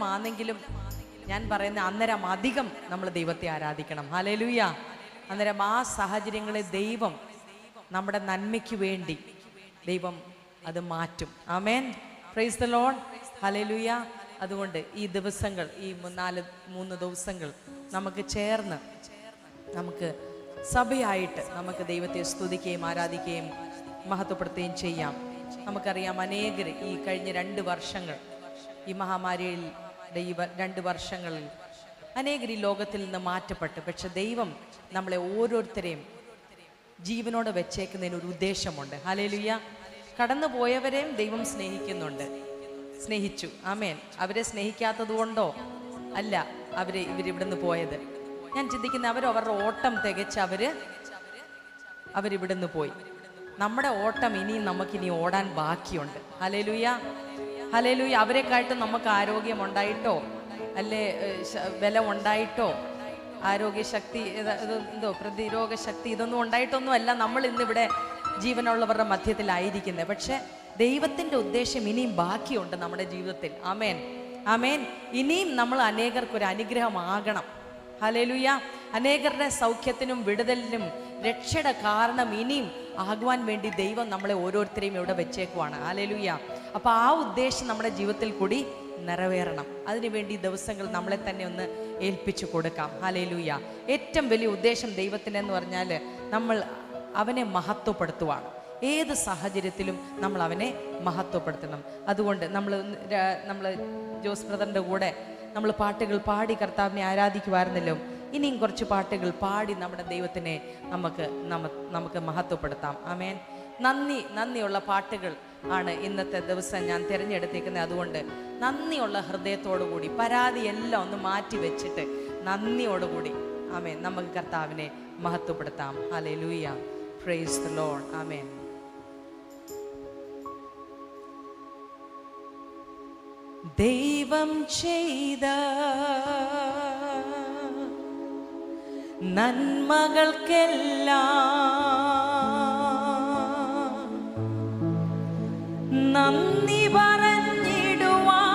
അന്നേരമാണെങ്കിലും ഞാൻ പറയുന്ന അന്നേരം അധികം നമ്മൾ ദൈവത്തെ ആരാധിക്കണം. ഹല്ലേലൂയ. അന്നേരം ആ സാഹചര്യങ്ങളെ ദൈവം നമ്മുടെ നന്മയ്ക്ക് വേണ്ടി ദൈവം അത് മാറ്റും. ആമേൻ. Praise the Lord. ഹല്ലേലൂയ. അതുകൊണ്ട് ഈ ദിവസങ്ങൾ, ഈ 3 ദിവസങ്ങൾ നമുക്ക് ചേർന്ന് നമുക്ക് സഭയായിട്ട് നമുക്ക് ദൈവത്തെ സ്തുതിക്കുകയും ആരാധിക്കുകയും മഹത്വപ്പെടുത്തുകയും ചെയ്യാം. നമുക്കറിയാം, അനേകർ ഈ കഴിഞ്ഞ 2 വർഷങ്ങൾ, ഈ മഹാമാരിയിൽ ഈ 2 വർഷങ്ങളിൽ അനേകർ ഈ ലോകത്തിൽ നിന്ന് മാറ്റപ്പെട്ടു. പക്ഷെ ദൈവം നമ്മളെ ഓരോരുത്തരെയും ജീവനോടെ വെച്ചേക്കുന്നതിന് ഒരു ഉദ്ദേശമുണ്ട്. ഹല്ലേലൂയ. കടന്നു പോയവരെയും ദൈവം സ്നേഹിച്ചു. ആമേൻ. അവരെ സ്നേഹിക്കാത്തത് കൊണ്ടോ അല്ല ഇവരിവിടുന്ന് പോയത്. ഞാൻ ചിന്തിക്കുന്ന അവരവരുടെ ഓട്ടം തികച്ച് അവരിവിടുന്ന് പോയി. നമ്മുടെ ഓട്ടം ഇനിയും നമുക്കിനി ഓടാൻ ബാക്കിയുണ്ട്. ഹല്ലേലൂയ. ഹല്ലേലൂയ. അവരെക്കായിട്ട് നമുക്ക് ആരോഗ്യം ഉണ്ടായിട്ടോ അല്ലേ ബലം ഉണ്ടായിട്ടോ ആരോഗ്യശക്തി പ്രതിരോധ ശക്തി ഇതൊന്നും ഉണ്ടായിട്ടൊന്നും അല്ല നമ്മൾ ഇന്നിവിടെ ജീവനുള്ളവരുടെ മധ്യത്തിലായിരിക്കുന്നത്. പക്ഷെ ദൈവത്തിൻ്റെ ഉദ്ദേശം ഇനിയും ബാക്കിയുണ്ട് നമ്മുടെ ജീവിതത്തിൽ. ആമേൻ. ആമേൻ. ഇനിയും നമ്മൾ അനേകർക്കൊരു അനുഗ്രഹമാകണം. ഹല്ലേലൂയ. അനേകരുടെ സൗഖ്യത്തിനും വിടുതലിനും രക്ഷയുടെ കാരണം ഇനിയും ആകുവാൻ വേണ്ടി ദൈവം നമ്മളെ ഓരോരുത്തരെയും ഇവിടെ വെച്ചേക്കുവാണ്. ഹല്ലേലൂയ. അപ്പോൾ ആ ഉദ്ദേശം നമ്മുടെ ജീവിതത്തിൽ കൂടി നിറവേറണം. അതിനുവേണ്ടി ദിവസങ്ങൾ നമ്മളെ തന്നെ ഒന്ന് ഏൽപ്പിച്ചു കൊടുക്കാം. ഹല്ലേലൂയ. ഏറ്റവും വലിയ ഉദ്ദേശം ദൈവത്തിനെന്ന് പറഞ്ഞാൽ നമ്മൾ അവനെ മഹത്വപ്പെടുത്തുവാണ്. ഏത് സാഹചര്യത്തിലും നമ്മൾ അവനെ മഹത്വപ്പെടുത്തണം. അതുകൊണ്ട് നമ്മൾ ജോസ് ബ്രദറിൻ്റെ കൂടെ നമ്മൾ പാട്ടുകൾ പാടി കർത്താവിനെ ആരാധിക്കുമായിരുന്നല്ലോ. ഇനിയും കുറച്ച് പാട്ടുകൾ പാടി നമ്മുടെ ദൈവത്തിനെ നമുക്ക് മഹത്വപ്പെടുത്താം. ആമേൻ. നന്ദിയുള്ള പാട്ടുകൾ ആണ് ഇന്നത്തെ ദിവസം ഞാൻ തിരഞ്ഞെടുത്തേക്കുന്നത്. അതുകൊണ്ട് നന്ദിയുള്ള ഹൃദയത്തോടു കൂടി പരാതിയെല്ലാം ഒന്ന് മാറ്റി വെച്ചിട്ട് നന്ദിയോടുകൂടി ആമേൻ നമുക്ക് കർത്താവിനെ മഹത്വപ്പെടുത്താം. ഹല്ലേലൂയ. Praise the Lord. ആമേൻ. ദൈവം ചെയ്ത നന്മകൾക്കെല്ലാം നന്ദി പറഞ്ഞിടുവാൻ,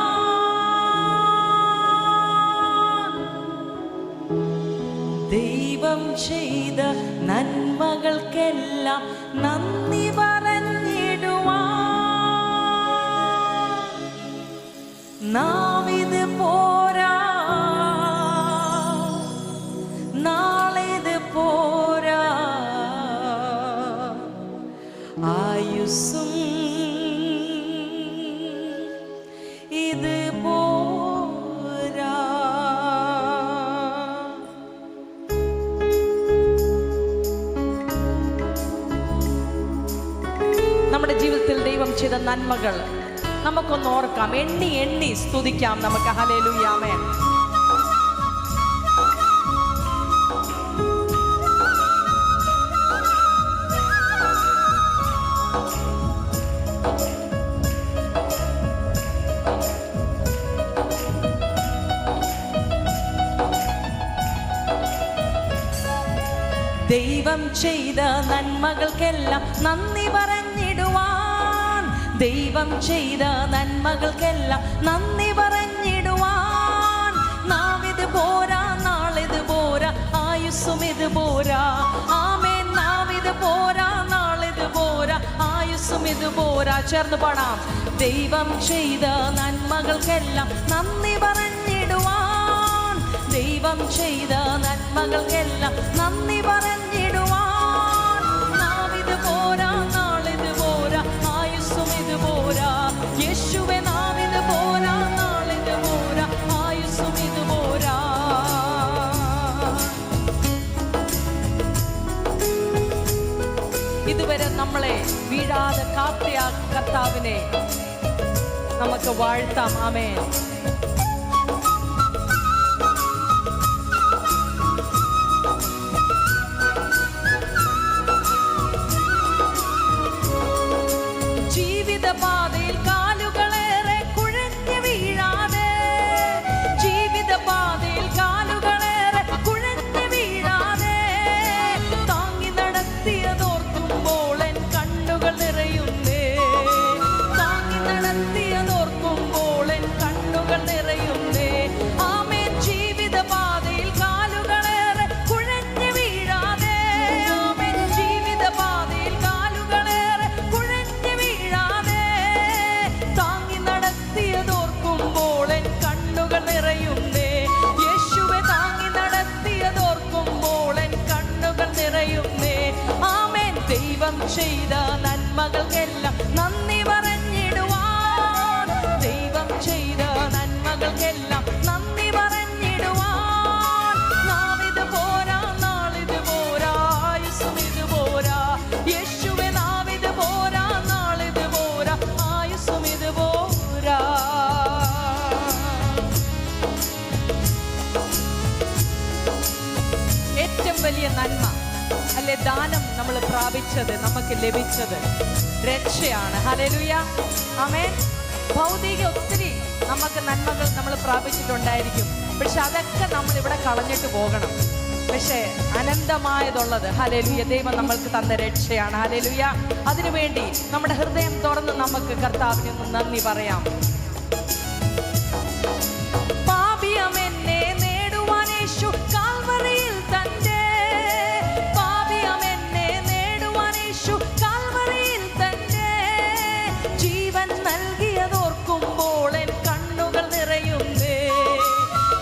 ദൈവം ചെയ്ത നന്മകൾക്കെല്ലാം നന്ദി പറഞ്ഞിടുവാൻ നാവിത് പോരാ, നാളിത് പോരാ, ആയുസ്സും ഇത് പോരാ. നമ്മുടെ ജീവിതത്തിൽ ദൈവം ചെയ്ത നന്മകൾ നമുക്കൊന്ന് ഓർക്കാം, എണ്ണി സ്തുതിക്കാം നമുക്ക്. ഹല്ലേലൂയ. ആമേൻ. ദൈവം ചെയ്ത നന്മകൾക്കെല്ലാം നന്ദി പറഞ്ഞിടുവാൻ, ദൈവം ചെയ്ത നന്മകൾക്കെല്ലാം നന്ദി പറഞ്ഞിടുവാൻ നാവിത് പോരാ, നാളിത് പോരാ, ആയുസ്സും ഇത് പോരാ. ആമേൻ. നാവിത് പോരാ, നാളിത് പോരാ, ആയുസ്സും ഇത് പോരാ. ചേർന്ന് പാടാം. ദൈവം ചെയ്ത നന്മകൾക്കെല്ലാം നന്ദി പറഞ്ഞിടുവാൻ, ദൈവം ചെയ്ത നന്മകൾക്കെല്ലാം നന്ദി പറഞ്ഞിടുവാൻ നാവിത് പോരാ, നാളിത് പോരാ, ആയുസ്സും ഇത് പോരാ. യേശുവേ നാവിത് പോരാ, നാളിത് പോരാ, ആയുസ്സും ഇത് പോരാ. ഇതുവരെ നമ്മളെ വീഴാതെ കാത്തിയ കർത്താവിനെ നമുക്ക് വാഴ്ത്താം. ആമേൻ. ജീവിതപാതയിൽ കാലുകളേറെ കുഴഞ്ഞു വീഴാതെ, ജീവിതപാതയിൽ കാലുകളേറെ കുഴഞ്ഞു വീഴാതെ താങ്ങി നടത്തിയതോർക്കുമ്പോൾ എൻ കണ്ണുകൾ നിറയുന്നേ, താങ്ങി നടത്തിയതോർക്കുമ്പോൾ എൻ കണ്ണുകൾ ചെയ്ത നന്മകൾക്കെല്ലാം നന്ദി പറഞ്ഞിടുവാൻ, ദൈവം ചെയ്ത നന്മകൾക്കെല്ലാം നന്ദി പറഞ്ഞിടുവാൻ. നാവിത് പോരാ, നാളിത് പോരാ, ആയുസ്സും ഇത് പോരാ. യേശുവേ നാവിത് പോരാ, നാളിത് പോരാ, ആയുസ്സും ഇത് പോരാ. ഏറ്റവും വലിയ നന്മ അല്ലെ, ദാനം നമ്മൾ പ്രാപിച്ചത്, നമുക്ക് ലഭിച്ചത് രക്ഷയാണ്. ഹല്ലേലൂയ, ആമേൻ. ഭൗതിക ഒത്തിരി നമുക്ക് നന്മകൾ നമ്മൾ പ്രാപിച്ചിട്ടുണ്ടായിരിക്കും, പക്ഷെ അതൊക്കെ നമ്മൾ ഇവിടെ കളഞ്ഞിട്ട് പോകണം. പക്ഷേ അനന്തമായതുള്ളത്, ഹല്ലേലൂയ, ദൈവം നമ്മൾക്ക് തന്ന രക്ഷയാണ്. ഹല്ലേലൂയ. അതിനുവേണ്ടി നമ്മുടെ ഹൃദയം തുറന്ന് നമുക്ക് കർത്താവിന് ഒന്ന് നന്ദി പറയാം. പാപിയമെന്നെ നേടുവാൻ യേശു കാൽവറിയിൽ തന്റെ, പാപിയമെന്നെ നേടുവാൻ യേശു കാൽവറിയിൽ തന്റെ ജീവൻ നൽകിയതോർക്കുമ്പോൾ എൻ കണ്ണുകൾ നിറയുന്നേ,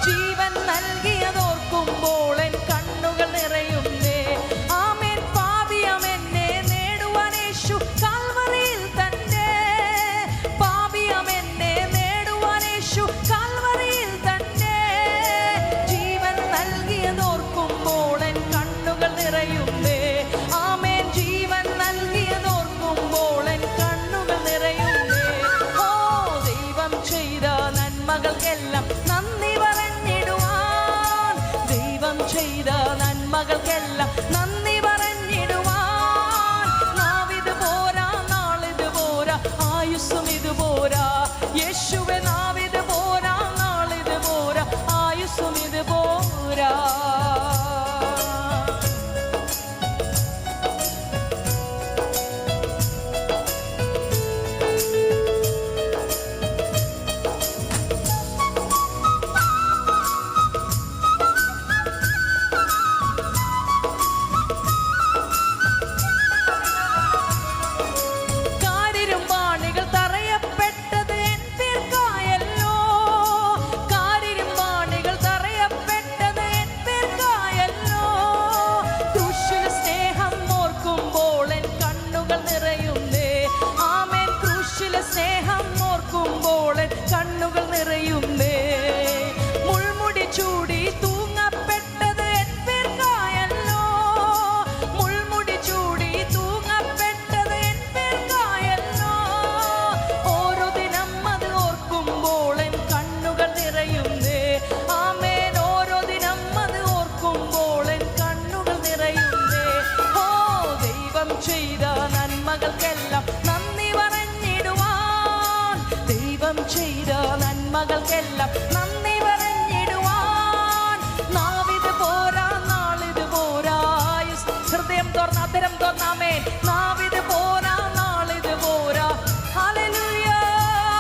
ജീവൻ നൽകിയതോർക്കുമ്പോൾ എൻ കണ്ണുകൾ നിറയുന്നേ. ആമേൻ. പാപിയമെന്നെ നേടുവാൻ യേശു കാൽവറിയിൽ തന്റെ, പാപിയമെന്നെ നേടുവാൻ യേശു കാൽവറിയിൽ തന്റെ ജീവൻ നൽകിയതോർക്കുമ്പോൾ എൻ കണ്ണുകൾ നിറയുന്നേ. ആമേൻ. ജീവൻ നൽകിയതോർക്കുമ്പോൾ എൻ കണ്ണുകൾ നിറയുന്നേ. ഓ, ദൈവം ചെയ്ത നന്മകൾക്കെല്ലാം നന്ദി പറഞ്ഞിടുവാൻ, ദൈവം ചെയ്ത നന്മകൾക്കെല്ലാം നന്ദി പറഞ്ഞിടുവാൻ. നാവിത് പോരാ, നാളിത് പോരാ, ആയുസ്സും ഇത് പോരാ. യേശുവേ നാവിത് പോരാ, നാളിത് പോരാ, ആയുസ്സും ഇത് പോരാ. കാരിരുമ്പാണികൾ തറയപ്പെട്ടത് എൻ പേർക്കായല്ലോ, കാരിരുമ്പാണികൾ തറയപ്പെട്ടത് എൻ പേർക്കായല്ലോ. ക്രൂശിലെ സ്നേഹം ഓർക്കുമ്പോൾ എൻ കണ്ണുകൾ നിറയുന്നേ. ആമേൻ. ക്രൂശിലെ സ്നേഹം ഓർക്കുമ്പോൾ എൻ കണ്ണുകൾ നിറയുന്നേ. മുൾമുടി ചൂടി തൂങ്ങപ്പെട്ടത് എൻ പേർക്കായല്ലോ, മുൾമുടി ചൂടി തൂങ്ങപ്പെട്ടത് എൻ പേർക്കായല്ലോ. ഓരോ ദിനം അത് ഓർക്കുമ്പോൾ എൻ കണ്ണുകൾ നിറയുന്നേ. ആമേൻ. ഓരോ ദിനം അത് ഓർക്കുമ്പോൾ എൻ കണ്ണുകൾ നിറയുന്നേ. ഓ, ദൈവം ചെയ്ത നന്മകൾക്കെല്ലാം നന്ദി പറഞ്ഞിടുവാൻ, ദൈവം ചെയ്ത നന്മകൾക്കെല്ലാം നന്ദി പറഞ്ഞിടുവാൻ. നാവിത് പോരാ, നാളിത് പോരാ, ആയുസ്. ഹൃദയം തുറന്ന് അധരം തുറന്നാമേൻ. നാവിത് പോരാ, നാളിത് പോരാ. ഹല്ലേലൂയ,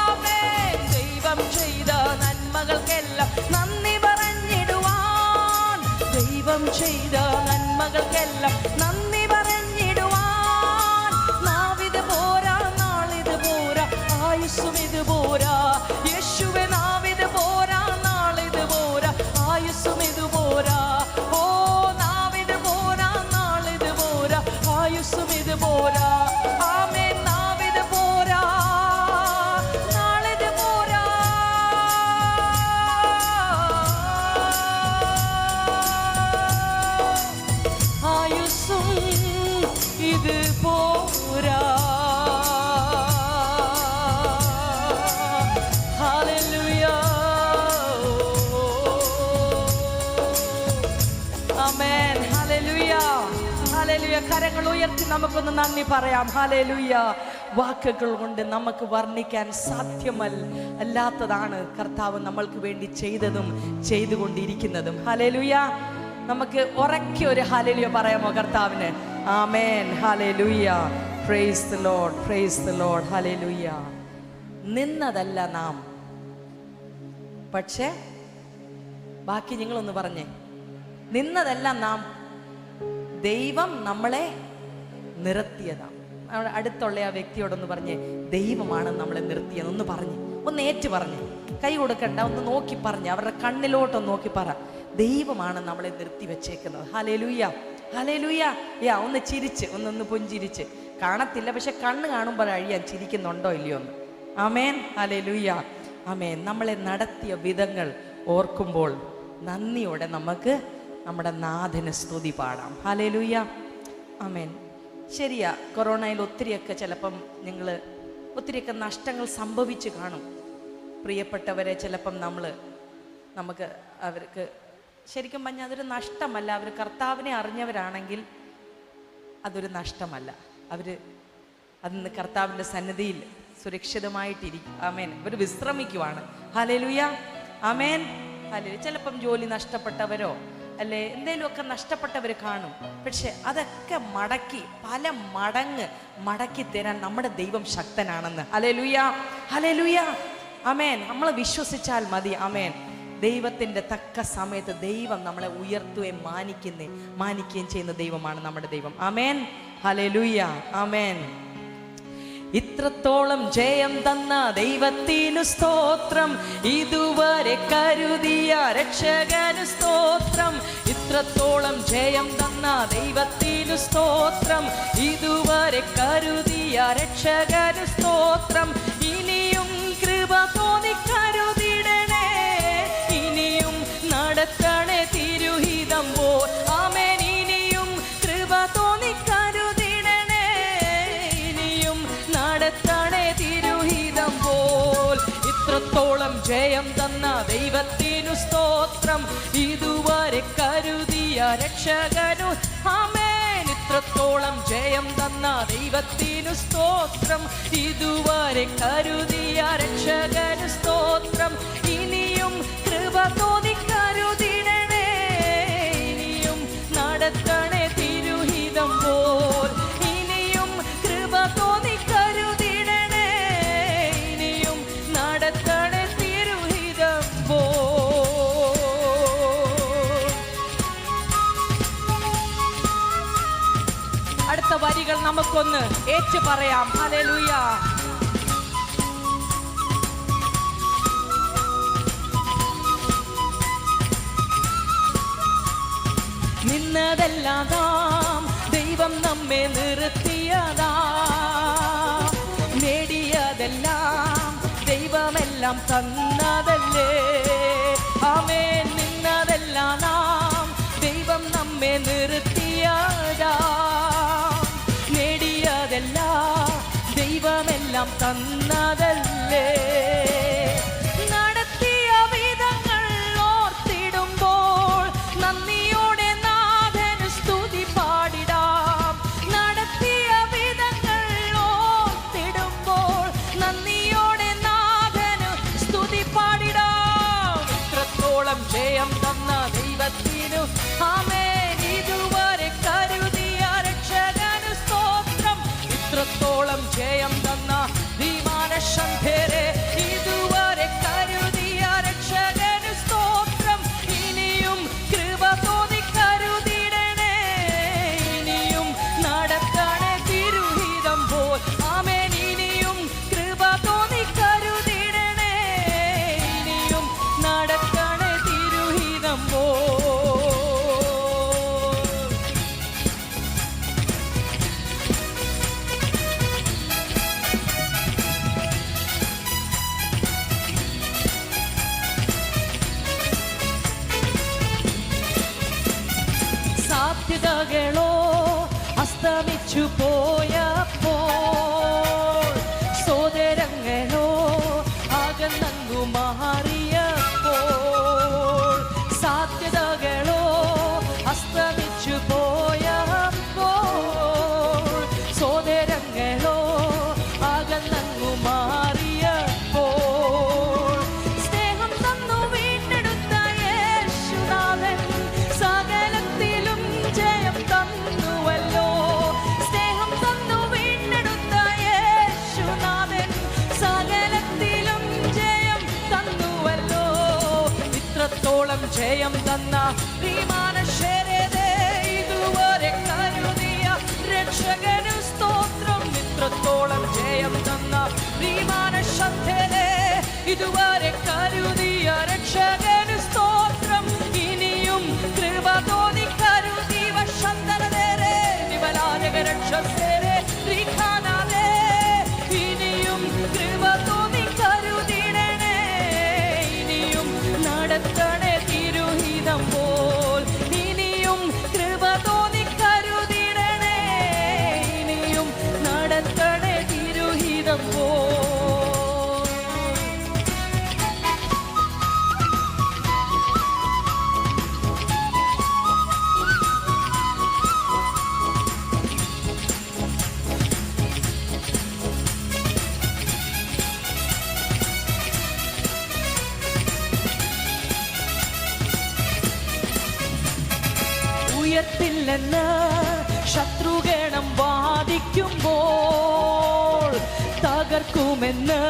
ആമേൻ. ദൈവം ചെയ്ത നന്മകൾക്കെല്ലാം നന്ദി പറഞ്ഞിടുവാൻ, ദൈവം ചെയ്ത നന്മകൾക്കെല്ലാം നന്ദി പറഞ്ഞിടുവാൻ. നാവിത് പോരാ, നാളിത് പോരാ, ആയുസ്സും ഇത് പോരാ. യേശുവേ നാവിത് പോരാ, നാളിത് പോരാ, ആയുസ്സും ഇത് പോരാ. ഓ, നാവിത് പോരാ, നാളിത് പോരാ, ആയുസ്സും ഇത് പോരാ. ആമേൻ. നാവിത് പോരാ, നാളിത് പോരാ, ആയുസ്സും ഇത് പോരാ. ഹല്ലേലൂയ, ആമേൻ. ഹല്ലേലൂയ, ഹല്ലേലൂയ. കരങ്ങൾ ഉയർത്തി നമുക്കൊന്ന് നന്ദി പറയാം. ഹല്ലേലൂയ. വാക്കുകൾ കൊണ്ട് നമുക്ക് വർണ്ണിക്കാൻ സാധ്യമല്ലാത്തതാണ് കർത്താവ് നമ്മൾക്ക് വേണ്ടി ചെയ്തതും ചെയ്തുകൊണ്ടിരിക്കുന്നതും. ഹല്ലേലൂയ. നമുക്ക് ഉറക്കെ ഒരു ഹല്ലേലൂയ പറയാമോ കർത്താവിന്? ആമേൻ. ഹല്ലേലൂയ. Praise the Lord, praise the Lord. ഹല്ലേലൂയ. നിന്നതല്ല നാം, പക്ഷേ ബാക്കി നിങ്ങളൊന്ന് പറഞ്ഞേ. നിന്നതല്ല നാം, ദൈവം നമ്മളെ നിർത്തിയതാണ്. അടുത്തുള്ള ആ വ്യക്തിയോടൊന്ന് പറഞ്ഞേ, ദൈവമാണ് നമ്മളെ നിർത്തിയത്. ഒന്ന് പറഞ്ഞ്, ഒന്ന് ഏറ്റു പറഞ്ഞ്, കൈ കൊടുക്കണ്ട, ഒന്ന് നോക്കി പറഞ്ഞ്, അവരുടെ കണ്ണിലോട്ടൊന്ന് നോക്കി പറ, ദൈവമാണ് നമ്മളെ നിർത്തി വെച്ചേക്കുന്നത്. Hallelujah, hallelujah. ഒന്ന് ചിരിച്ച്, ഒന്ന് പുഞ്ചിരിച്ച് കാണത്തില്ല, പക്ഷെ കണ്ണ് കാണുമ്പോൾ അഴിയാൻ ചിരിക്കുന്നുണ്ടോ ഇല്ലയോ എന്ന്. ആമേൻ, ഹല്ലേലൂയ, ആമേൻ. നമ്മളെ നടത്തിയ വിധങ്ങൾ ഓർക്കുമ്പോൾ നന്ദിയോടെ നമുക്ക് നമ്മുടെ നാഥന് സ്തുതി പാടാം. ഹല്ലേലൂയ, ആമേൻ. ശരിയാ, കൊറോണയിൽ ഒത്തിരിയൊക്കെ ചിലപ്പം ഒത്തിരിയൊക്കെ നഷ്ടങ്ങൾ സംഭവിച്ചു കാണും. പ്രിയപ്പെട്ടവരെ ചിലപ്പം നമുക്ക് അവർക്ക് ശരിക്കും പറഞ്ഞാൽ അതൊരു നഷ്ടമല്ല. അവർ കർത്താവിനെ അറിഞ്ഞവരാണെങ്കിൽ അതൊരു നഷ്ടമല്ല. അതിന്ന് കർത്താവിൻ്റെ സന്നിധിയിൽ സുരക്ഷിതമായിട്ടിരിക്കും. ആമേൻ. അവർ വിശ്രമിക്കുവാണ്. ഹല്ലേലൂയ, ആമേൻ, ഹല്ലേലൂയ. ചിലപ്പം ജോലി നഷ്ടപ്പെട്ടവരോ അല്ലെ എന്തെങ്കിലുമൊക്കെ നഷ്ടപ്പെട്ടവർ കാണും. പക്ഷെ അതൊക്കെ പല മടങ്ങ് മടക്കി തരാൻ നമ്മുടെ ദൈവം ശക്തനാണെന്ന്. ഹല്ലേലൂയ, ഹല്ലേലൂയ, ആമേൻ. നമ്മൾ വിശ്വസിച്ചാൽ മതി. ആമേൻ. ദൈവത്തിൻ്റെ തക്ക സമയത്ത് ദൈവം നമ്മളെ ഉയർത്തുകയും മാനിക്കുകയും ചെയ്യുന്ന ദൈവമാണ് നമ്മുടെ ദൈവം. ആമേൻ, ഹല്ലേലൂയ, ആമേൻ. ഇത്രത്തോളം ജയം തന്ന ദൈവത്തിനു സ്തോത്രം, ഇതുവരെ കരുതിയ രക്ഷകനു സ്തോത്രം. ഇത്രത്തോളം ജയം തന്ന ദൈവത്തിനു സ്തോത്രം, ഇതുവരെ കരുതിയ രക്ഷകനു സ്തോത്രം. ഇനിയും കൃപ തോന്നി കരുതിടണേ, ഇനിയും നടത്തണേ തിരുഹിതം പോൽ. ആമേൻ. ഇനിയും കൃപ തോന്നി കരുതിടണേ, ഇനിയും നടത്തണേ തിരുഹിതം പോൽ. ഇത്രത്തോളം ജയം തന്ന ദൈവത്തിനു സ്തോത്രം, ഇതുവരെ കരുതിയ രക്ഷകനു. ആമേൻ. ഇത്രത്തോളം ജയം തന്ന ദൈവത്തിനു സ്തോത്രം, ഇതുവരെ കരുതിയ രക്ഷകനു സ്തോത്രം. ഇനിയും കൃപ തോന്നി കരുതിടണേ, ഇനിയും നടത്തണേ തിരുഹിതം പോൽ. ഇനിയും കൃപ തോന്നി കരുതിടണേ, ഇനിയും നടത്തണേ തിരുഹിതം പോൽ. അടുത്ത വരികൾ നമുക്കൊന്ന് ഏറ്റു പറയാം. ഹല്ലേലൂയ. നിന്നതെല്ലാം ദൈവം നമ്മെ നിർത്തിയതാ, നേടിയതെല്ലാം ദൈവമെല്ലാം തന്നതല്ലേ. ആമേൻ. നിന്നതെല്ലാം ദൈവം നമ്മെ നിർത്തിയതാ, നേടിയതെല്ലാം ദൈവമെല്ലാം തന്നതല്ലേ. നടത്തിയ വിധങ്ങൾ ഓർത്തിടുമ്പോൾ നന്ദിയോടെ നാഥന് സ്തുതി പാടിടാം. നടത്തിയ വിധങ്ങൾ ഓർത്തിടുമ്പോൾ നന്ദിയോടെ നാഥന് സ്തുതി പാടിടാം. ഇത്രത്തോളം ജയം തന്ന ദൈവത്തിനു. ആമേൻ. ഇതുവരെ കരുതിയ രക്ഷകനു സ്തോത്രം, ഇത്രത്തോളം ജയം തന്ന വിമാനശംഭേരെ. ഇതുവരെ കരുതിയ രക്ഷകനു സ്തോത്രം, ഇനിയും കൃപ തോന്നി കരുതിടണേ, ഇനിയും നടത്തണേ തിരുഹിതം പോൽ. ആമേൻ. ഇനിയും കൃപ തോന്നി കരുതിടണേ, ഇനിയും നടത്തണേ തിരുഹിതം പോൽ. സാധ്യതകളോ അസ്തമിച്ചു പോയപ്പോൾ, സോദരങ്ങളോ അകന്നു മാറിയപ്പോൾ. സാധ്യതകളോ അസ്തമിച്ചു പോയപ്പോൾ, സോദരങ്ങളോ അകന്നു മാറിയപ്പോൾ. സ്നേഹം തന്നു വീണ്ടെടുത്ത യേശുനാഥൻ സകലത്തിലും ജയം തന്നുവല്ലോ. സ്നേഹം തന്നു വീണ്ടെടുത്ത യേശുനാഥൻ സകലത്തിലും ജയം തന്നുവല്ലോ. ഇത്രത്തോളം ജയം തന്ന വിമാനശേരേ, ഇതുവരെ കരുതിയ രക്ഷകനു സ്തോത്രം. ഇത്രത്തോളം ജയം തന്ന വിമാനശേരേ, ഇതുവരെ കരുതിയ രക്ഷകനു സ്തോത്രം. ഇനിയും കൃപ തോന്നി കരുതി വശന്തരേ നിബലാരക രക്ഷസേരേ. ഉയർത്തില്ലെന്ന് ശത്രുഗണം വാദിക്കുമ്പോൾ, തകർക്കുമെന്ന്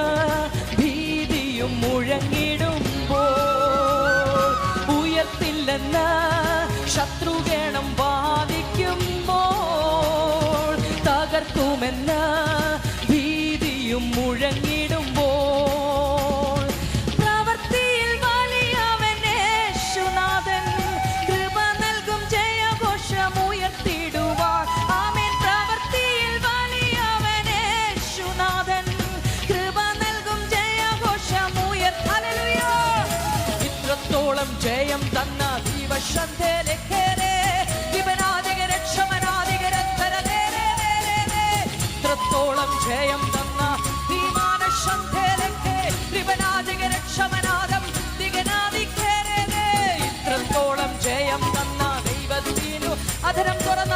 ഭീതിയും മുഴങ്ങിടുമ്പോൾ, ഉയർത്തില്ലെന്ന് ശത്രുഗണം വാദിക്കുമ്പോൾ, തകർക്കുമെന്ന് ഭീതിയും മുഴങ്ങിടുമ്പോൾ, പ്രവൃത്തിയിൽ വലിയവൻ യേശുനാഥൻ കൃപ നൽകും ജയഘോഷമുയർത്തിടുവാൻ. ആമേൻ. പ്രവൃത്തിയിൽ വലിയവൻ യേശുനാഥൻ കൃപ നൽകും ജയഘോഷമുയർത്തി. ഇത്രത്തോളം ജയം തന്ന ഇത്രത്തോളം ജയം തന്ന ഇത്രത്തോളം ജയം തന്ന ദൈവത്തിനു അധരം തുറന്ന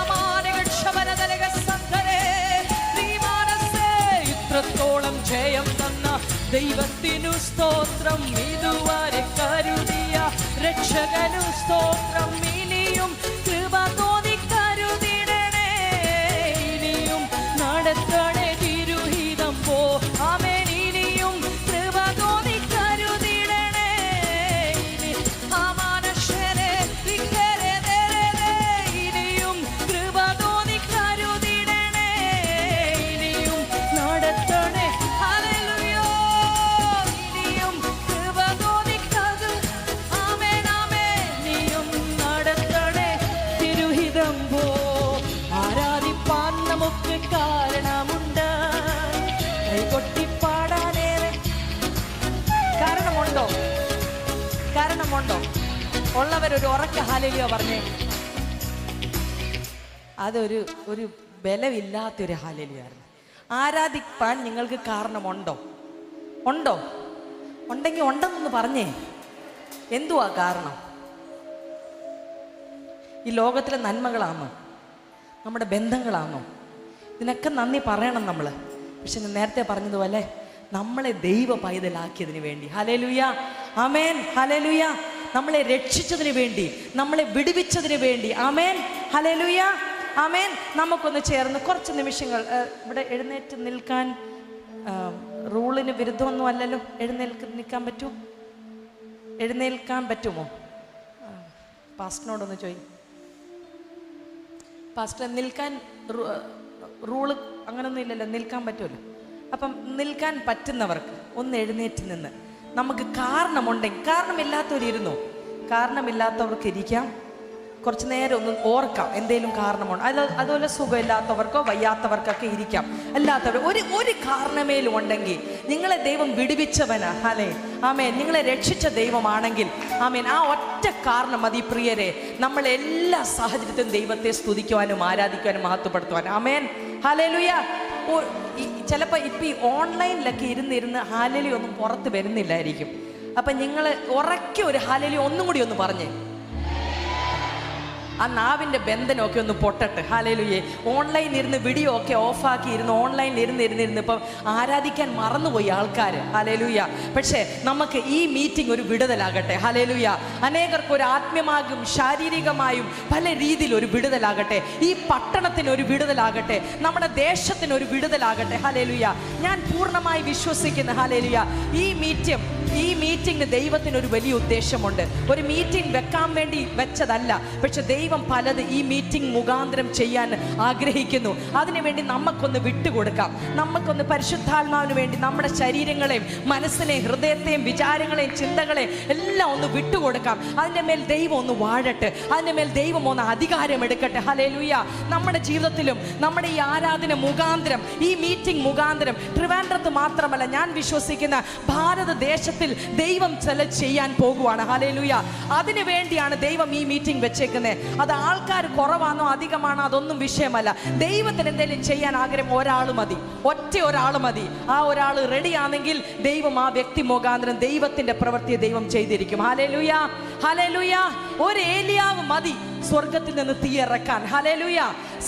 ഇത്രത്തോളം ജയം തന്ന ദൈവത്തിനു സ്തോത്രം. ഇതുവരെ കരുതിയ രക്ഷകനു സ്തോത്രം. ഇനിയും കൃപ തോന്നി കരുതിടണേ, ഇനിയും നടത്തണേ തിരുഹിതം പോ. ആമേൻ. ഇനിയും കൃപ തോന്നി കരുതിടണേ, ഇനി ആ മനുഷ്യരെ ഇനിയും കൃപ തോന്നി കരുതിടണേ, ഇനിയും നടത്തണേ. ഹല്ലേലൂയ. ഇനിയും കൃപ തോന്നി കരു. ആമേൻ ആമേൻ. ഇനിയും നടത്തണേ തിരുഹിതം പോ. ആരാധിപ്പാൻ നമുക്ക് കാരണമുണ്ട്, കൈകൊട്ടിപ്പാടാനേറെ. കാരണമുണ്ടോ? കാരണമുണ്ടോ? ഉള്ളവരൊരു ഉറക്ക ഹല്ലേലൂയ പറഞ്ഞേ. അതൊരു ഒരു ബലമില്ലാത്തൊരു ഹല്ലേലൂയായിരുന്നു. ആരാധിപ്പാൻ നിങ്ങൾക്ക് കാരണമുണ്ടോ? ഉണ്ടോ? ഉണ്ടെങ്കിൽ ഉണ്ടെന്നൊന്ന് പറഞ്ഞേ. എന്തുവാ കാരണം? ഈ ലോകത്തിലെ നന്മകളാണോ? നമ്മുടെ ബന്ധങ്ങളാണോ? ഇതിനൊക്കെ നന്ദി പറയണം നമ്മൾ. പക്ഷെ ഞാൻ നേരത്തെ പറഞ്ഞതുപോലെ നമ്മളെ ദൈവ പൈതലാക്കിയതിന് വേണ്ടി. ഹല്ലേലൂയ. ആമേൻ. ഹല്ലേലൂയ. നമ്മളെ രക്ഷിച്ചതിന് വേണ്ടി, നമ്മളെ വിടുവിച്ചതിന് വേണ്ടി. ആമേൻ. ഹല്ലേലൂയ. ആമേൻ. നമുക്കൊന്ന് ചേർന്ന് കുറച്ച് നിമിഷങ്ങൾ ഇവിടെ എഴുന്നേറ്റ് നിൽക്കാൻ. റൂളിന് വിരുദ്ധമൊന്നും അല്ലല്ലോ. നിൽക്കാൻ പറ്റുമോ? എഴുന്നേൽക്കാൻ പറ്റുമോ? പാസ്റ്ററിനോടൊന്ന് ചോദിക്കും. പാസ്റ്റർ, നിൽക്കാൻ റൂള് അങ്ങനൊന്നും ഇല്ലല്ലോ, നിൽക്കാൻ പറ്റുമല്ലോ. അപ്പം നിൽക്കാൻ പറ്റുന്നവർക്ക് ഒന്ന് എഴുന്നേറ്റ് നിന്ന്. നമുക്ക് കാരണമുണ്ടെങ്കിൽ, കാരണമില്ലാത്തവരിരുന്നോ? കാരണമില്ലാത്തവർക്ക് ഇരിക്കാം. കുറച്ച് നേരം ഒന്ന് ഓർക്കാം എന്തെങ്കിലും കാരണമുണ്ട്. അതുപോലെ സുഖമില്ലാത്തവർക്കോ വയ്യാത്തവർക്കൊക്കെ ഇരിക്കാം. അല്ലാത്തവർ ഒരു കാരണമേലും ഉണ്ടെങ്കിൽ നിങ്ങളെ ദൈവം വിടുവിച്ചവനാ. ഹലേ ആമേൻ. നിങ്ങളെ രക്ഷിച്ച ദൈവമാണെങ്കിൽ ആമേൻ, ആ ഒറ്റ കാരണം മതി പ്രിയരെ നമ്മളെല്ലാ സാഹചര്യത്തിലും ദൈവത്തെ സ്തുതിക്കുവാനും ആരാധിക്കുവാനും മഹത്വപ്പെടുത്തുവാനും. ആമേൻ. ഹല്ലേലൂയ. ചിലപ്പോൾ ഇപ്പം ഈ ഓൺലൈനിലൊക്കെ ഇരുന്നിരുന്ന് ഹല്ലേലൂയ ഒന്നും പുറത്ത് വരുന്നില്ലായിരിക്കും. അപ്പം നിങ്ങൾ ഉറക്കെ ഒരു ഹല്ലേലൂയ ഒന്നും കൂടി ഒന്ന് പറഞ്ഞേ. ആ നാവിൻ്റെ ബന്ധനമൊക്കെ ഒന്ന് പൊട്ടട്ടെ. ഹല്ലേലൂയ. ഓൺലൈനിൽ ഇരുന്ന് വീഡിയോ ഒക്കെ ഓഫാക്കി ഇരുന്ന് ഓൺലൈനിൽ ഇരുന്ന് ഇപ്പം ആരാധിക്കാൻ മറന്നുപോയി ആൾക്കാർ. ഹല്ലേലൂയ. പക്ഷേ നമുക്ക് ഈ മീറ്റിംഗ് ഒരു വിടുതലാകട്ടെ. ഹല്ലേലൂയ. അനേകർക്ക് ഒരു ആത്മീയമായും ശാരീരികമായും പല രീതിയിൽ ഒരു വിടുതലാകട്ടെ. ഈ പട്ടണത്തിന് ഒരു വിടുതലാകട്ടെ. നമ്മുടെ ദേശത്തിന് ഒരു വിടുതലാകട്ടെ. ഹല്ലേലൂയ. ഞാൻ പൂർണ്ണമായി വിശ്വസിക്കുന്ന ഹല്ലേലൂയ ഈ മീറ്റിംഗിന് ദൈവത്തിന് ഒരു വലിയ ഉദ്ദേശമുണ്ട്. ഒരു മീറ്റിംഗ് വെക്കാൻ വേണ്ടി വെച്ചതല്ല, പക്ഷെ ദൈവം പലത് ഈ മീറ്റിംഗ് മുഖാന്തരം ചെയ്യാൻ ആഗ്രഹിക്കുന്നു. അതിനുവേണ്ടി നമുക്കൊന്ന് വിട്ടുകൊടുക്കാം. നമുക്കൊന്ന് പരിശുദ്ധാത്മാവിന് വേണ്ടി നമ്മുടെ ശരീരങ്ങളെയും മനസ്സിനെയും ഹൃദയത്തെയും വിചാരങ്ങളെയും ചിന്തകളെയും എല്ലാം ഒന്ന് വിട്ടുകൊടുക്കാം. അതിൻ്റെ മേൽ ദൈവം ഒന്ന് വാഴട്ടെ. അതിൻ്റെ മേൽ ദൈവം ഒന്ന് അധികാരം എടുക്കട്ടെ. ഹല്ലേലൂയ. നമ്മുടെ ജീവിതത്തിലും നമ്മുടെ ഈ ആരാധന മുഖാന്തരം, ഈ മീറ്റിംഗ് മുഖാന്തരം ട്രിവാൻഡ്രത്ത് മാത്രമല്ല, ഞാൻ വിശ്വസിക്കുന്ന ഭാരതദേശത്തിൽ ദൈവം ചില ചെയ്യാൻ പോകുവാണ്. ഹല്ലേലൂയ. അതിനു വേണ്ടിയാണ് ദൈവം ഈ മീറ്റിംഗ് വെച്ചേക്കുന്നത്. അത് ആൾക്കാർ കുറവാണോ അധികമാണോ അതൊന്നും വിഷയമല്ല. ദൈവത്തിന് എന്തെങ്കിലും ചെയ്യാൻ ആഗ്രഹം ഒരാൾ മതി, ഒറ്റ ഒരാൾ മതി. ആ ഒരാൾ റെഡിയാണെങ്കിൽ ദൈവം ആ വ്യക്തി മുഖാന്തരം ദൈവത്തിന്റെ പ്രവൃത്തിയെ ദൈവം ചെയ്തിരിക്കും. ഹല്ലേലൂയ. ഹല്ലേലൂയ. ഒരു ഏലിയാവ് മതി സ്വർഗത്തിൽ നിന്ന് തീയിറക്കാൻ. ഹല്ലേലൂയ.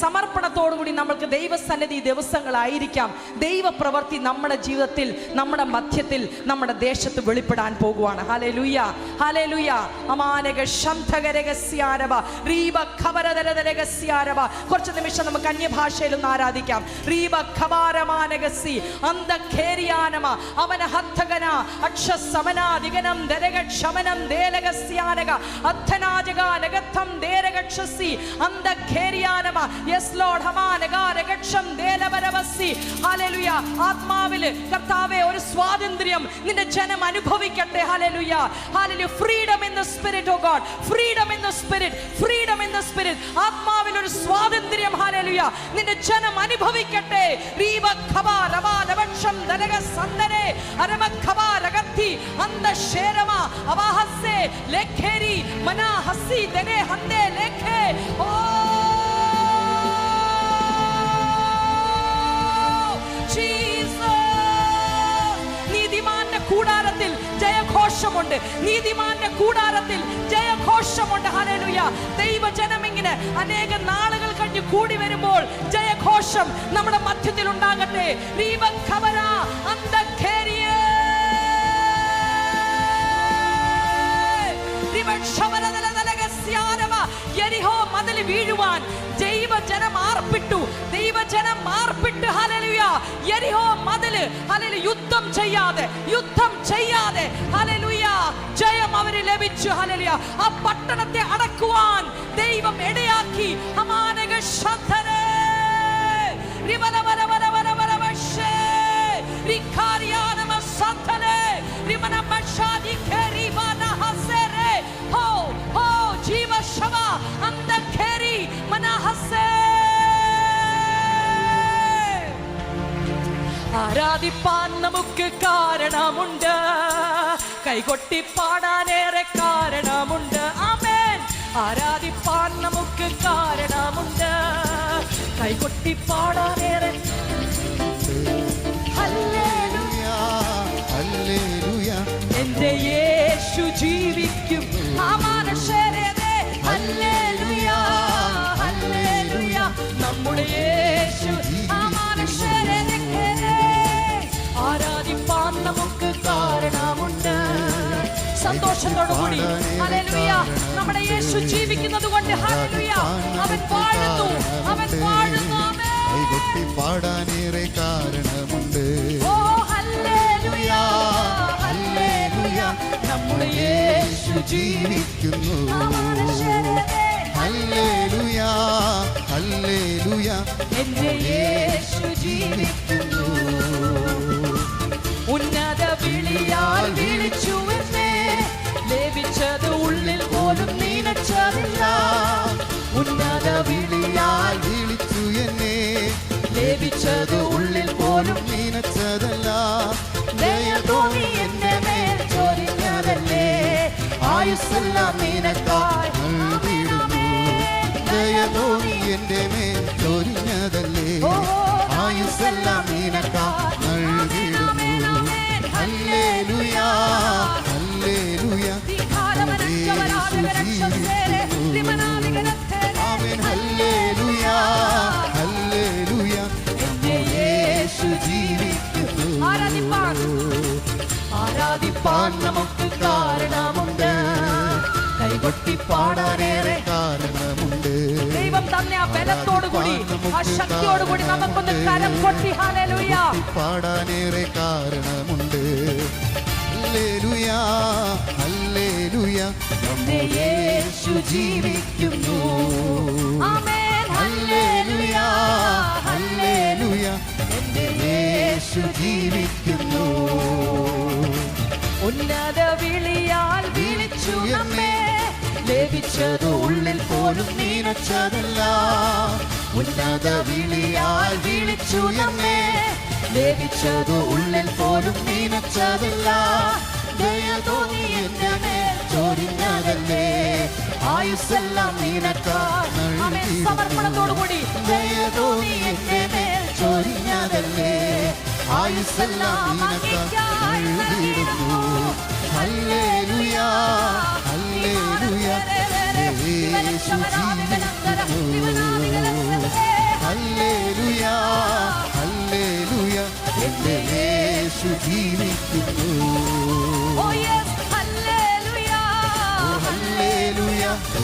സമർപ്പണത്തോടുകൂടി നമ്മൾക്ക് ദൈവസന്നിധി ദിവസങ്ങളായിരിക്കാം. ദൈവപ്രവൃത്തി നമ്മുടെ ജീവിതത്തിൽ, നമ്മുടെ മധ്യത്തിൽ, നമ്മുടെ ദേശത്ത് വെളിപ്പെടാൻ പോകുവാണ്. ഹല്ലേലൂയ, ഹല്ലേലൂയ. അമാനക ശംധകരഗസ്യാരവ റീബ ഖബരദരദരഗസ്യാരവ. കുറച്ച് നിമിഷം നമുക്ക് അന്യഭാഷയിൽ ഒന്ന് ആരാധിക്കാം. റീബ ഖബാരമാനഗസി അന്തഖേരിയാനമ അവന ഹത്തഗന അക്ഷസമനാദിഗനം ദരഗക്ഷമനം ദേലഗസ്യാനക അദ്ധനാജക നഗത്തം ദേരഗക്ഷസി അന്തഖേരിയാനമ. Yes Lord. ഹമാനഗാരഗക്ഷം ദേലവരവസി. ഹല്ലേലൂയ. ആത്മാവിൽ കർത്താവേ ഒരു സ്വാതന്ത്ര്യം നിന്റെ ജനം അനുഭവിക്കട്ടെ. ഹല്ലേലൂയ, ഹല്ലേലൂയ. Freedom in the spirit. Oh God, freedom in the spirit, freedom in the spirit. ആത്മാവിൽ ഒരു സ്വാതന്ത്ര്യം ഹല്ലേലൂയ നിന്റെ ജനം അനുഭവിക്കട്ടെ. റീബ ഖബാരവാലവക്ഷം ദരഗസന്ദരേ അരമഖബാരഗത്തി അന്തശേരമ അവഹസ്സേ ലേഖേരി മനാഹസി ദനേ ഹന്ദേ ലേഖേ. ഓ നീതിമാന്റെ കൂടാരത്തിൽ ജയഘോഷമുണ്ട്. നീതിമാന്റെ കൂടാരത്തിൽ ജയഘോഷമുണ്ട്. ഹല്ലേലൂയ. ദൈവജനം ഇങ്ങനെ അനേക നാളുകൾ കഴിഞ്ഞ് കൂടി വരുമ്പോൾ ജയഘോഷം നമ്മുടെ മധ്യത്തിൽ ഉണ്ടാകട്ടെ. യെരിഹോ മതിൽ വീഴുവാൻ ദൈവജനം ആർപ്പിട്ടു. ദൈവജനം ആർപ്പിട്ട് ഹല്ലേലൂയ യെരിഹോ മതില് ഹല്ലേലൂയ യുദ്ധം ചെയ്യാതെ ഹല്ലേലൂയ ജയം അവന് ലഭിച്ചു. ഹല്ലേലൂയ. ആ പട്ടണത്തെ അടക്കുവാൻ ദൈവം ഇടയാക്കി. അമാനക ശബ്ദനേ റിവലവലവലവലവലവശേ റിഖാരിയാനമ സന്തനേ റിമനമശാദി ഖരിബന ഹസരേ. ഹോ ഹോ ജീവശവ അന്തഖേരി മനഹസേ. ആരാധിപ്പാൻ നമുക്ക് കാരണമുണ്ട്, കൈകൊട്ടി പാടാനേറെ കാരണമുണ്ട്. ആമേൻ. ആരാധിപ്പാൻ നമുക്ക് കാരണമുണ്ട്, കൈകൊട്ടി പാടാനേറെ. ഹല്ലേലൂയ, ഹല്ലേലൂയ. എന്റെ യേശു ജീവിക്കും. ആമാനശേരേ ഹല്ലേലൂയ, ഹല്ലേലൂയ. നമ്മുടെ യേശു ആമാനശേരേ. ആരാധിപ്പാൻ നമുക്ക് കാരണമുണ്ട്. സന്തോഷത്തോടുകൂടി ഹല്ലേലൂയ നമ്മുടെ യേശു ജീവിക്കുന്നത് കൊണ്ട് ഹല്ലേലൂയ അവൻ വാഴുന്നു, അവൻ വാഴുന്നു. കൈകൊട്ടി പാടാനേറെ കാരണമുണ്ട്. ഓ ഹല്ലേലൂയ, ഹല്ലേലൂയ. നമ്മുടെ യേശു ജീവിക്കുന്നു. ഹല്ലേലൂയ, ഹല്ലേലൂയ. എന്റെ യേശു ജീവിക്കുന്നു. ഉന്നത വിളിയാൽ വിളിച്ചു എന്നെ, ലഭിച്ചത് ഉള്ളിൽ പോലും നനച്ചതില്ല. ഉന്നത വിളിയാൽ വിളിച്ചു എന്നെ, ലഭിച്ചത് ഉള്ളിൽ പോലും നനച്ചതല്ല. ദയ തോന്നി എന്റെ മേൽ ചൊരിഞ്ഞതല്ലേ, ആയുസ്സെല്ലാം നിനക്കായി നൽകിയിടുന്നു. ദയ തോന്നി എന്റെ മേൽ ചൊരിഞ്ഞതല്ലേ, ആയുസ്സെല്ലാം നിനക്കായി നൽകിയിടുന്നു. Hallelujah, hallelujah. യേശു ജീവിക്കുന്നു. ആമേൻ. ഹല്ലേലൂയ, ഹല്ലേലൂയ. യേശു ജീവിക്കുന്നു. ആരാധിപ്പാൻ നമുക്ക് കാരണമുണ്ട്, കൈകൊട്ടി പാടാനേറെ കാരണമുണ്ട്. ദൈവം തന്നെ ആ ബലത്തോടുകൂടി ആ ശക്തിയോടുകൂടി നമുക്കൊന്ന് കരം കൊട്ടി ഹല്ലേലൂയ പാടാനേറെ കാരണമുണ്ട്. ഹല്ലേലൂയ, ഹല്ലേലൂയ. എന്റെ യേശു ജീവിക്കുന്നു. ആമേൻ. ഹല്ലേലൂയ, ഹല്ലേലൂയ. എന്റെ യേശു ജീവിക്കുന്നു. ഉന്നത വിളിയാൽ വിളിച്ചു നമ്മെ, ലഭിച്ചത് ഉള്ളിൽ പോലും നനച്ചതല്ല. ഉന്നത വിളിയാൽ വിളിച്ചു എന്നെ, ലഭിച്ചത് ഉള്ളിൽ പോലും നനച്ചതല്ല. ദയ തോന്നി എന്റെ മേൽ ചൊരിഞ്ഞതല്ലേ, ആയുസ്സെല്ലാം നിനക്കായി നൽകിയിടുന്നു. സമർപ്പണത്തോടുകൂടി ദയ തോന്നി എന്റെ മേൽ ചൊരിഞ്ഞതല്ലേ, ആയുസ്സെല്ലാം നിനക്കായി നൽകിയിടുന്നു. Hallelujah, hallelujah. യേശു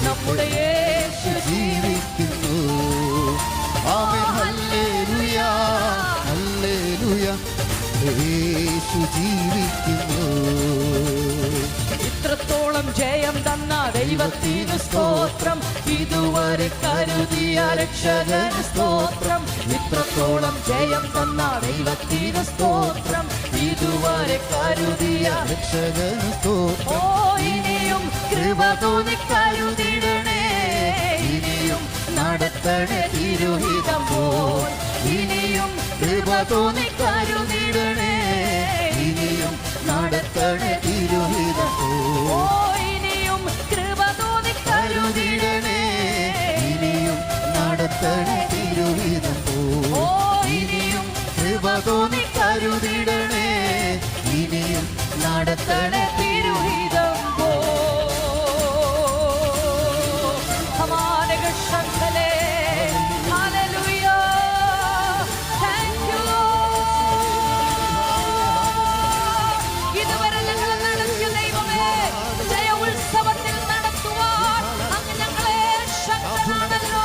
നമ്മുടെ യേശു ജീവിക്കുന്നു. ആമേൻ. ഹല്ലേലൂയ, ഹല്ലേലൂയ, യേശു ജീവിക്കുന്നു. ഇത്രത്തോളം ജയം തന്ന ദൈവത്തിന് സ്തോത്രം, ഇതുവരെ കരുതിയ രക്ഷകന് സ്തോത്രം. ഇത്രത്തോളം ജയം തന്ന ദൈവത്തിന് സ്തോത്രം, ഇതുവരെ കരുതിയ രക്ഷകന് സ്തോത്രം. ഓ ഇനിയും കൃപ തോന്നി കരുതിടണേ, ഇനിയും നടത്തണേ തിരുഹിതം പോൽ. ഇനിയും കൃപ തോന്നി കരുതിടണേ, ഇനിയും നടത്തണേ തിരുഹിതം പോൽ. ഓ ഇനിയും കൃപ തോന്നി കരുതിടണേ, ഇനിയും നടത്തണേ തിരുഹിതം പോൽ. ഓ ഇനിയും കൃപ തോന്നി കരുതിടണേ, ഇനിയും നടത്തണേ തിരുഹിതം പോൽ. ഹമാനകശങ്കലേ, ഹല്ലേലൂയ, താങ്ക് യു ലോർഡ്. ഇതുവരെ ഞങ്ങളെ നടത്തിയ ദൈവമേ, ജയ ഉത്സവത്തിൽ നടത്തുവാൻ അങ്ങ് ഞങ്ങളെ ശക്തനാണല്ലോ.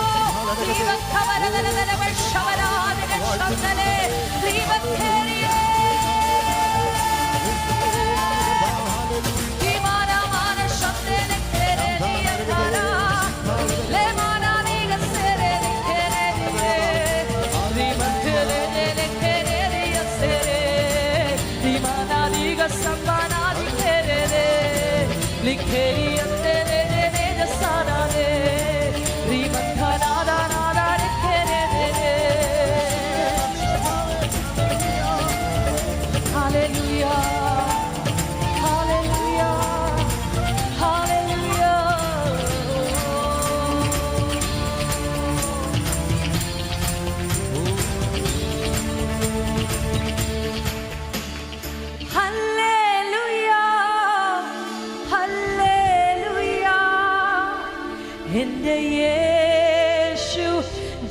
എന്റെ യേശു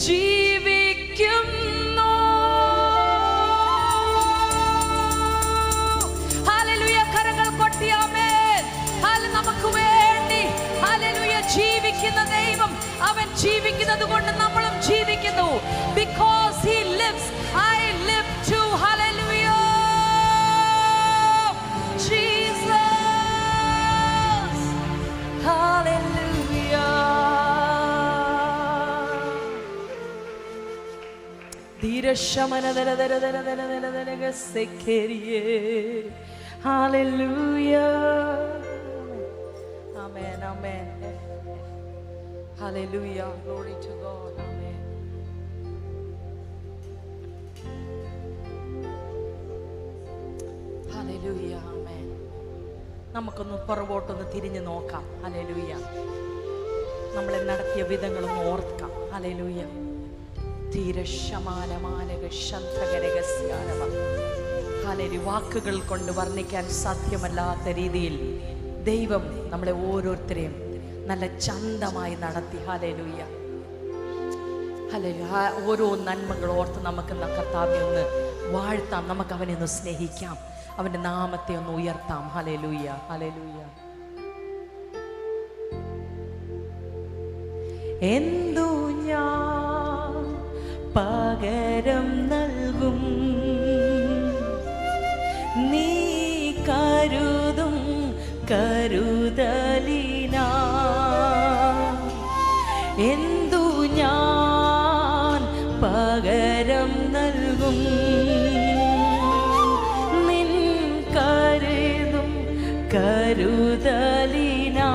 ജീവിക്കുന്നു. ഹല്ലേലൂയ. കരങ്ങൾ കൊട്ടി ആമേൻ. ഹല്ലേലൂയ. നമുക്ക് വേണ്ടി ഹല്ലേലൂയ ജീവിക്കുന്ന ദൈവം, അവൻ ജീവിക്കുന്നത് കൊണ്ട് നമ്മളും ജീവിക്കുന്നു. Because he lives, I live too. Hallelujah. Jesus. Hallelujah. Hallelujah. Amen. Amen. Hallelujah. Glory to God. Amen. Hallelujah. Amen. നമുക്കൊന്ന് പുറകോട്ടൊന്ന് തിരിഞ്ഞു നോക്കാം. ഹല്ലേലൂയ. നമ്മളെ നടത്തിയ വിധങ്ങളൊന്ന് ഓർക്കാം. ഹല്ലേലൂയ. ഹല്ലേലൂയ. വാക്കുകൾ കൊണ്ട് വർണ്ണിക്കാൻ സാധ്യമല്ലാത്ത രീതിയിൽ ദൈവം നമ്മളെ ഓരോരുത്തരെയും നല്ല ചന്തമായി നടത്തി. ഹല്ലേലൂയ. ഹല്ലേലൂയ. ഓരോ നന്മകൾ ഓർത്ത് നമുക്ക് കർത്താവിനെ ഒന്ന് വാഴ്ത്താം, നമുക്ക് അവനെ ഒന്ന് സ്നേഹിക്കാം, അവന്റെ നാമത്തെ ഒന്ന് ഉയർത്താം. ഹല്ലേലൂയ. ഹല്ലേലൂയ. എന്തു ഞാൻ പകരം നൽകും, നീ കരുതും കരുതലിനാ. എന്തു ഞാൻ പകരം നൽകും, നിൻ കരുതും കരുതലിനാ.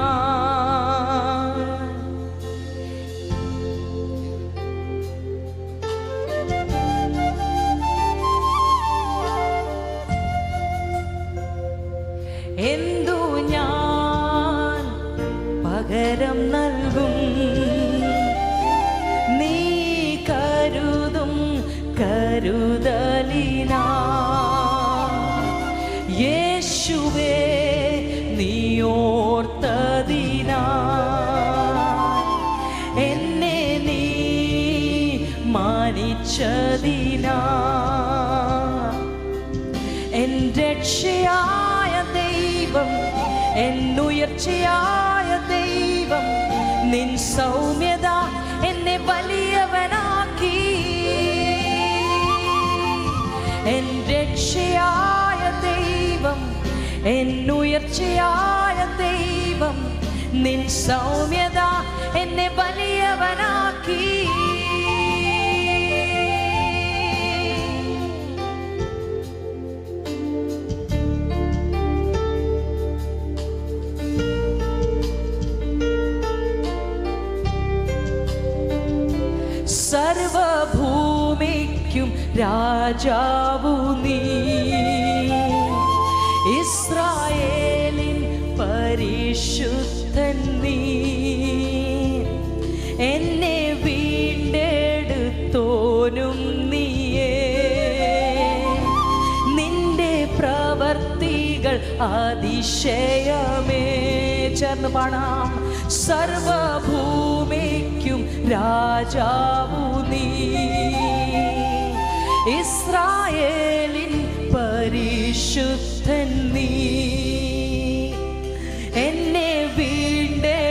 എന്തു ഞാൻ പകരം നൽകും, നീ കരുതും കരുതലിനാ. യേശുവേ നീ ഓർത്തതിനാ, എന്നെ നീ മാനിച്ചതിനാ. എൻ രക്ഷയായ ദൈവം, എന്നുയർച്ചയായ ദൈവം, നിൻ സൗമ്യത എന്നെ വലിയവനാക്കി. എൻ രക്ഷയായ ദൈവം, എൻ ഉയർച്ചയായ ദൈവം, നിൻ സൗമ്യത എന്നെ വലിയവനാക്കി. സർവഭൂമിക്കും രാജാവു നീ, ഇസ്രായേലിൻ പരിശുദ്ധൻ നീ. എന്നെ വീണ്ടെടുത്തോനും നീയേ, നിന്റെ പ്രവർത്തികൾ അതിശയമേ. ചേർന്ന് പാടാം. സർവഭൂമിക്കും രാജാവു നീ, ഇസ്രായേലിൻ പരിശുദ്ധൻ നീ. എന്നെ വീണ്ടെടുത്തോനും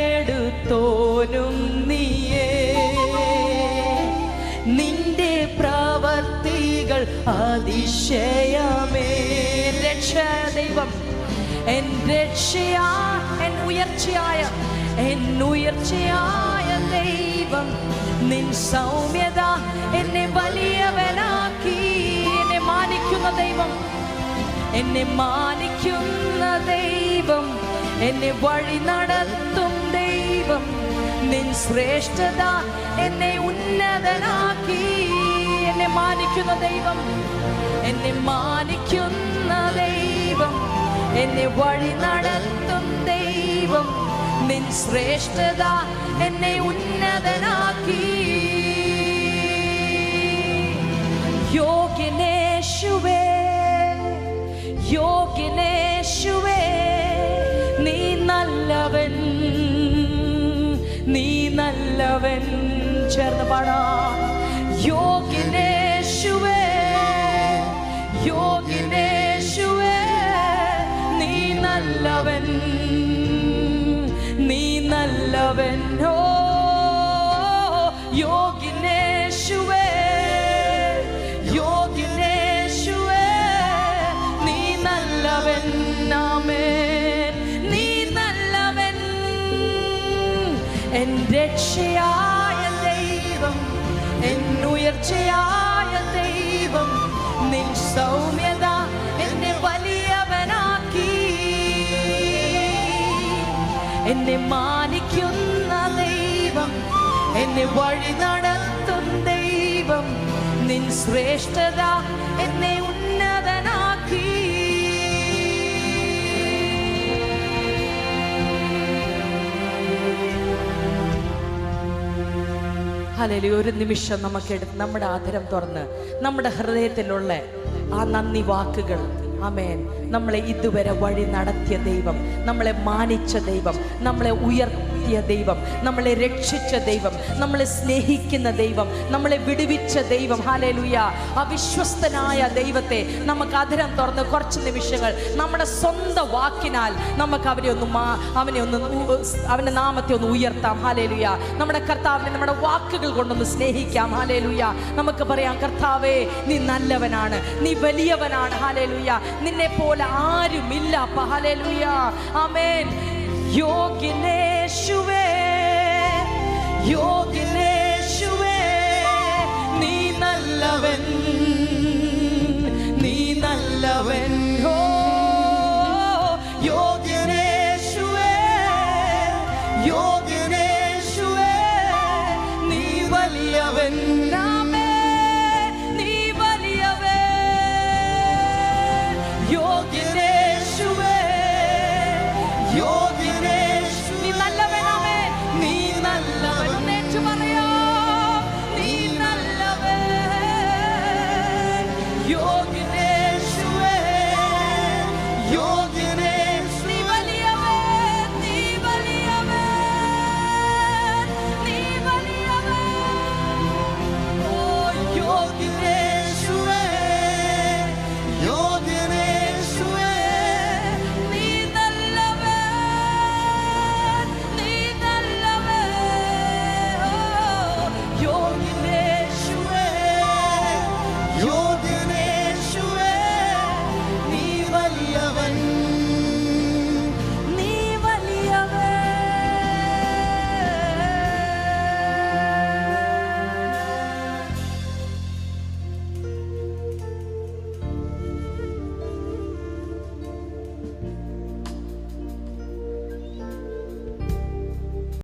നീയേ, നിന്റെ പ്രവർത്തികൾ അതിശയമേ. രക്ഷാ ദൈവം, എൻ രക്ഷയാ, എൻ ഉയർച്ചയായ, എൻ ഉയർച്ചയായ ദൈവം, നിൻ സൗമ്യത എന്നെ വലിയവനാക്കി. എന്നെ മാനിക്കുന്ന ദൈവം, എന്നെ മാനിക്കുന്ന ദൈവം, എന്നെ വഴി നടത്തും ദൈവം, നിൻ ശ്രേഷ്ഠത എന്നെ ഉന്നതനാക്കി. എന്നെ മാനിക്കുന്ന ദൈവം, എന്നെ മാനിക്കുന്ന ദൈവം, എന്നെ വഴി നടത്തും ദൈവം, നിൻ ശ്രേഷ്ഠത എന്നെ ഉന്നതനാക്കി. യോഗ്യനേശുവേ, യോഗ്യനേശുവേ, നീ നല്ലവൻ, നീ നല്ലവൻ. ചേർന്ന് പാടാം. യോഗ്യനേശുവേ, യോഗ്യനേശുവേ, നീ നല്ലവൻ, നീ നല്ലവൻ. ഓ യോഗ്യനേശുവേ, യോഗ്യനേശുവേ, നീ നല്ലവൻ. ആമേൻ. നീ നല്ലവൻ, എൻ രക്ഷയായ ദൈവം, എൻ ഉയർച്ചയായ ദൈവം, നിൻ സൗമ്യത എന്നെ വലിയവനാക്കി. എന്നെ മാനിക്കുന്ന ദൈവം, എന്നെ വഴി നടത്തും ദൈവം, നിൻ ശ്രേഷ്ഠത എന്നെ ഉന്നതനാക്കി. ഹല്ലേലൂയ. ഒരു നിമിഷം നമുക്കെടുത്ത് നമ്മുടെ ആദരം തുറന്ന് നമ്മുടെ ഹൃദയത്തിലുള്ള ആ നന്ദി വാക്കുകൾ, ആമേൻ, നമ്മളെ ഇതുവരെ വഴി നടത്തിയ ദൈവം, നമ്മളെ മാനിച്ച ദൈവം, നമ്മളെ ഉയർത്തിയ ദൈവം, നമ്മളെ രക്ഷിച്ച ദൈവം, നമ്മളെ സ്നേഹിക്കുന്ന ദൈവം, നമ്മളെ വിടുവിച്ച ദൈവം, ഹല്ലേലൂയ, അവിശ്വസ്തനായ ദൈവത്തെ നമുക്ക് ആദരം തുറന്ന് കുറച്ച് നിമിഷങ്ങൾ നമ്മുടെ സ്വന്തം വാക്കിനാൽ നമുക്ക് അവന്റെ നാമത്തെ ഒന്ന് ഉയർത്താം. ഹല്ലേലൂയ. നമ്മുടെ കർത്താവിനെ നമ്മുടെ വാക്കുകൾ കൊണ്ടൊന്ന് സ്നേഹിക്കാം. ഹല്ലേലൂയ. നമുക്ക് പറയാം, കർത്താവേ, നീ നല്ലവനാണ്, നീ വലിയവനാണ്. ഹല്ലേലൂയ. നിന്നെ പോലെ ആരുമില്ല. ഹല്ലേലൂയ. ആമേൻ. യോഗ്യനേശു